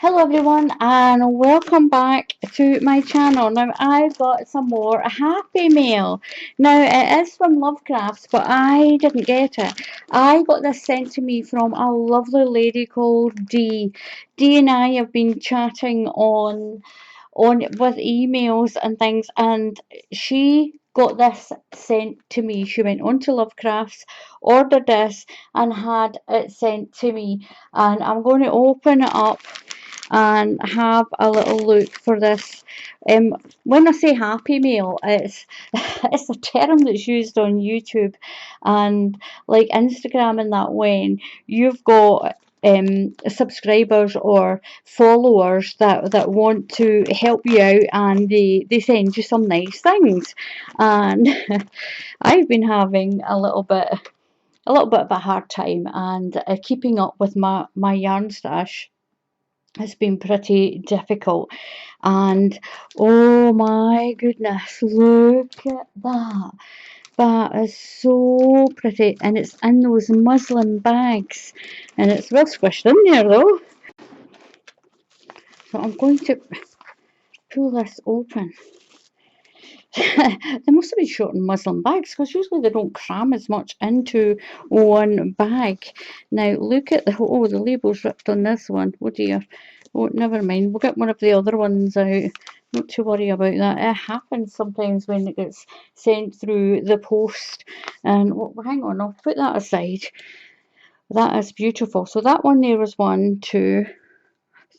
Hello everyone and welcome back to my channel. Now I've got some more Happy Mail. Now it is from Lovecrafts, but I didn't get it. I got this sent to me from a lovely lady called Dee. Dee and I have been chatting on with emails and things, and she got this sent to me. She went on to Lovecrafts, ordered this and had it sent to me, and I'm going to open it up and have a little look for this. When I say Happy Mail, it's it's a term that's used on YouTube and like Instagram and that, when you've got subscribers or followers that want to help you out, and they send you some nice things. And I've been having a little bit of a hard time, and keeping up with my yarn stash has been pretty difficult. And oh my goodness, look at that. That is so pretty, and it's in those muslin bags, and it's well squished in there though. So I'm going to pull this open. They must have been short in muslin bags, because usually they don't cram as much into one bag. Now look at the label's ripped on this one. Oh dear. Oh, never mind. We'll get one of the other ones out. Not to worry about that. It happens sometimes when it gets sent through the post. And hang on, I'll put that aside. That is beautiful. So that one there was 1, 2,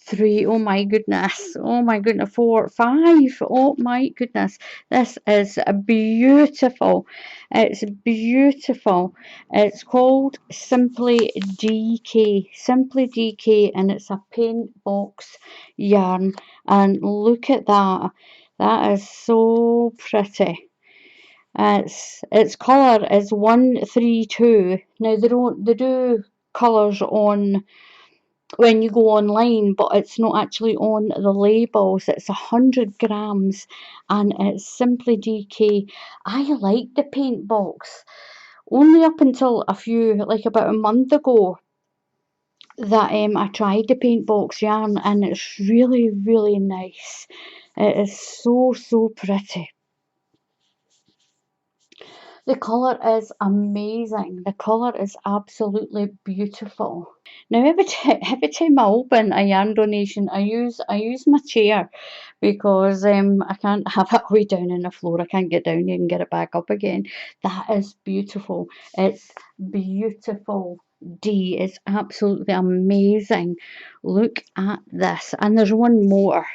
3. Oh my goodness. Oh my goodness. 4, 5. Oh my goodness. This is beautiful. It's beautiful. It's called Simply DK. Simply DK, and it's a paint box yarn. And look at that. That is so pretty. Its colour is 132. Now they do colours on when you go online, but it's not actually on the labels. It's 100 grams, and it's Simply DK. I like the paint box. Only up until about a month ago, that I tried the paint box yarn, and it's really, really nice. It is so pretty. The colour is amazing. The colour is absolutely beautiful. Now every time I open a yarn donation, I use my chair, because I can't have it way down on the floor. I can't get down here and get it back up again. That is beautiful. It's beautiful. Dee is absolutely amazing. Look at this. And there's one more.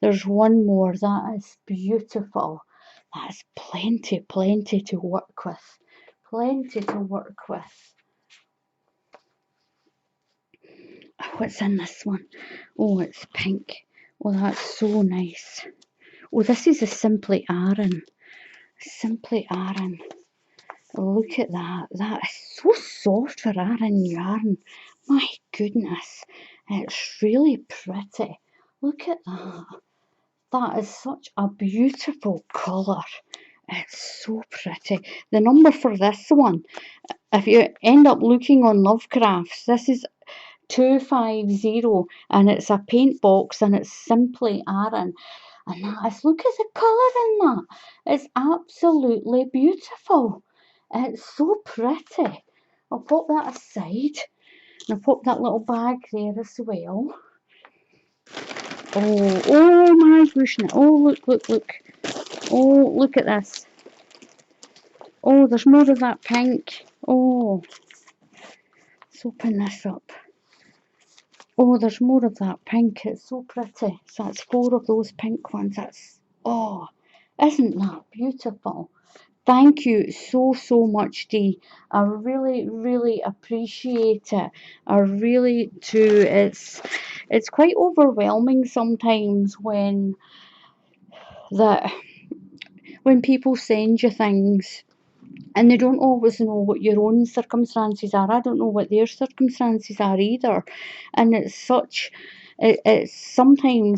There's one more. That is beautiful. That's plenty to work with. Plenty to work with. What's in this one? Oh, it's pink. Oh, that's so nice. Oh, this is a Simply Aran. Simply Aran. Look at that. That is so soft for Aran yarn. My goodness. It's really pretty. Look at that. That is such a beautiful colour. It's so pretty. The number for this one, if you end up looking on Lovecrafts, this is 250, and it's a paint box, and it's Simply Aran. And that is, look at the colour in that. It's absolutely beautiful. It's so pretty. I'll pop that aside, and I'll pop that little bag there as well. Oh my goodness. Oh, look. Oh, look at this. Oh, there's more of that pink. Oh, let's open this up. Oh, there's more of that pink. It's so pretty. So that's 4 of those pink ones. Oh, isn't that beautiful? Thank you so much, Dee. I really appreciate it. I really do. It's quite overwhelming sometimes when people send you things, and they don't always know what your own circumstances are. I don't know what their circumstances are either. And sometimes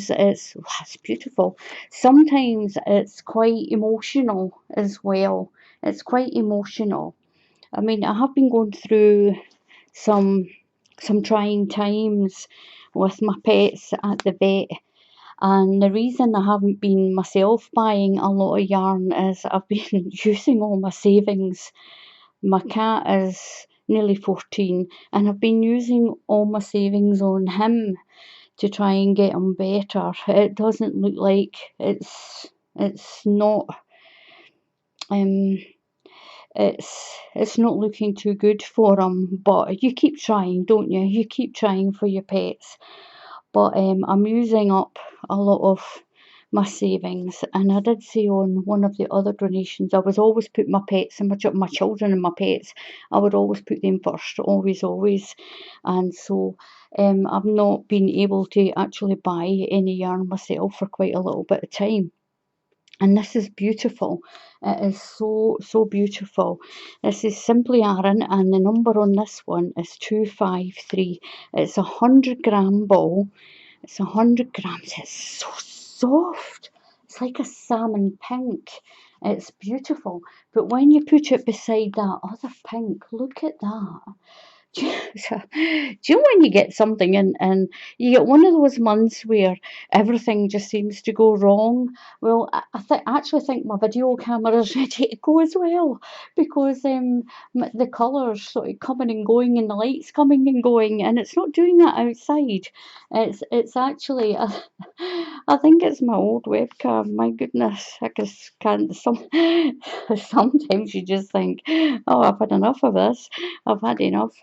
that's beautiful. Sometimes it's quite emotional as well. It's quite emotional. I mean, I have been going through some trying times with my pets at the vet. And the reason I haven't been myself buying a lot of yarn is I've been using all my savings. My cat is nearly 14 and I've been using all my savings on him to try and get him better. It doesn't look like it's not it's not looking too good for him, but you keep trying, don't you? You keep trying for your pets. But I'm using up a lot of my savings, and I did say on one of the other donations I was always put my pets and my children and my pets, I would always put them first, always. And so I've not been able to actually buy any yarn myself for quite a little bit of time. And this is beautiful. It is so beautiful. This is Simply Aran, and the number on this one is 253. It's a 100-gram ball. It's 100 grams. It's so soft. It's like a salmon pink. It's beautiful. But when you put it beside that other pink, look at that. Do you know when you get something and you get one of those months where everything just seems to go wrong? Well, I actually think my video camera is ready to go as well, because the colours sort of coming and going and the lights coming and going, and it's not doing that outside. It's actually I think it's my old webcam. My goodness, I just can't. Sometimes you just think, oh, I've had enough of this. I've had enough.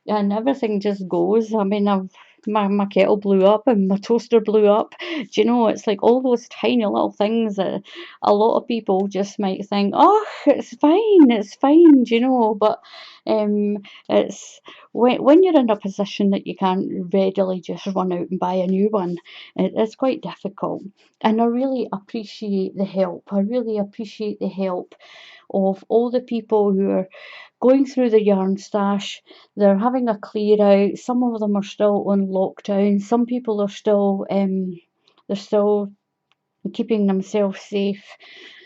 And everything just goes. I mean, my kettle blew up and my toaster blew up. Do you know, it's like all those tiny little things that a lot of people just might think, oh, it's fine, do you know, but it's when you're in a position that you can't readily just run out and buy a new one, it's quite difficult. And I really appreciate the help. I really appreciate the help of all the people who are going through the yarn stash. They're having a clear out. Some of them are still on lockdown. Some people are still they're still keeping themselves safe.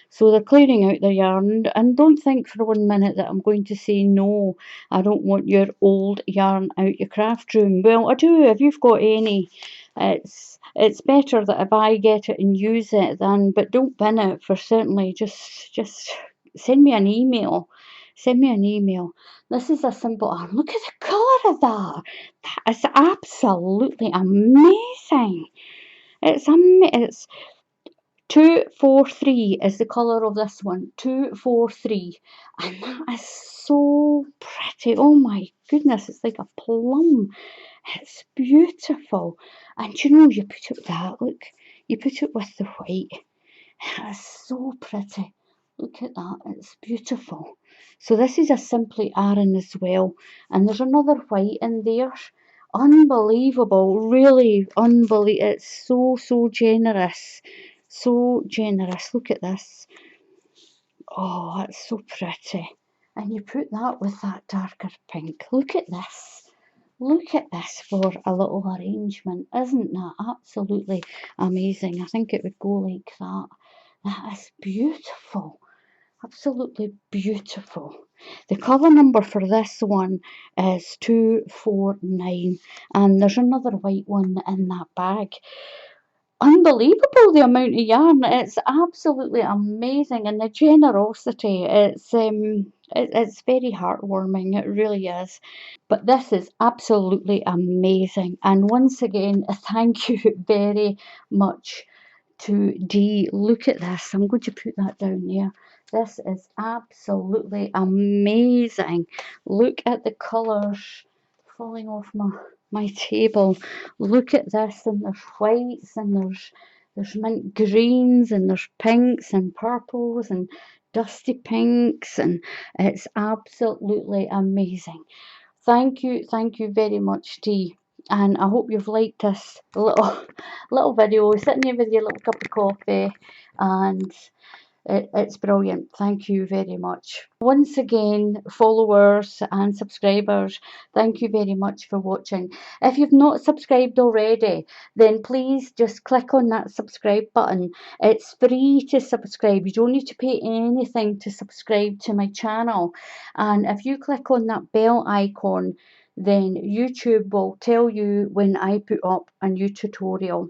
So they're clearing out their yarn. And don't think for 1 minute that I'm going to say no, I don't want your old yarn out your craft room. Well, I do. If you've got any, it's better that if I get it and use it than, but don't bin it for certainly. Just send me an email. Send me an email. This is a simple arm. Look at the colour of that. That is absolutely amazing. It's 243 is the colour of this one. 243. And that is so pretty. Oh my goodness, it's like a plum. It's beautiful. And you know, you put it with that, look. You put it with the white. It's so pretty. Look at that. It's beautiful. So this is a Simply Aran as well. And there's another white in there. Unbelievable. Really unbelievable. It's so generous. So generous. Look at this. Oh, that's so pretty. And you put that with that darker pink. Look at this. Look at this for a little arrangement. Isn't that absolutely amazing? I think it would go like that. That is beautiful. Absolutely beautiful. The cover number for this one is 249, and there's another white one in that bag. Unbelievable, the amount of yarn. It's absolutely amazing, and the generosity. It's very heartwarming. It really is. But this is absolutely amazing. And once again, thank you very much to Dee. Look at this. I'm going to put that down there. This is absolutely amazing. Look at the colours falling off my table. Look at this, and there's whites, and there's mint greens, and there's pinks and purples and dusty pinks, and it's absolutely amazing. Thank you very much, Dee. And I hope you've liked this little video, sitting there with your little cup of coffee, and it's brilliant. Thank you very much. Once again, followers and subscribers, thank you very much for watching. If you've not subscribed already, then please just click on that subscribe button. It's free to subscribe. You don't need to pay anything to subscribe to my channel. And if you click on that bell icon, then YouTube will tell you when I put up a new tutorial.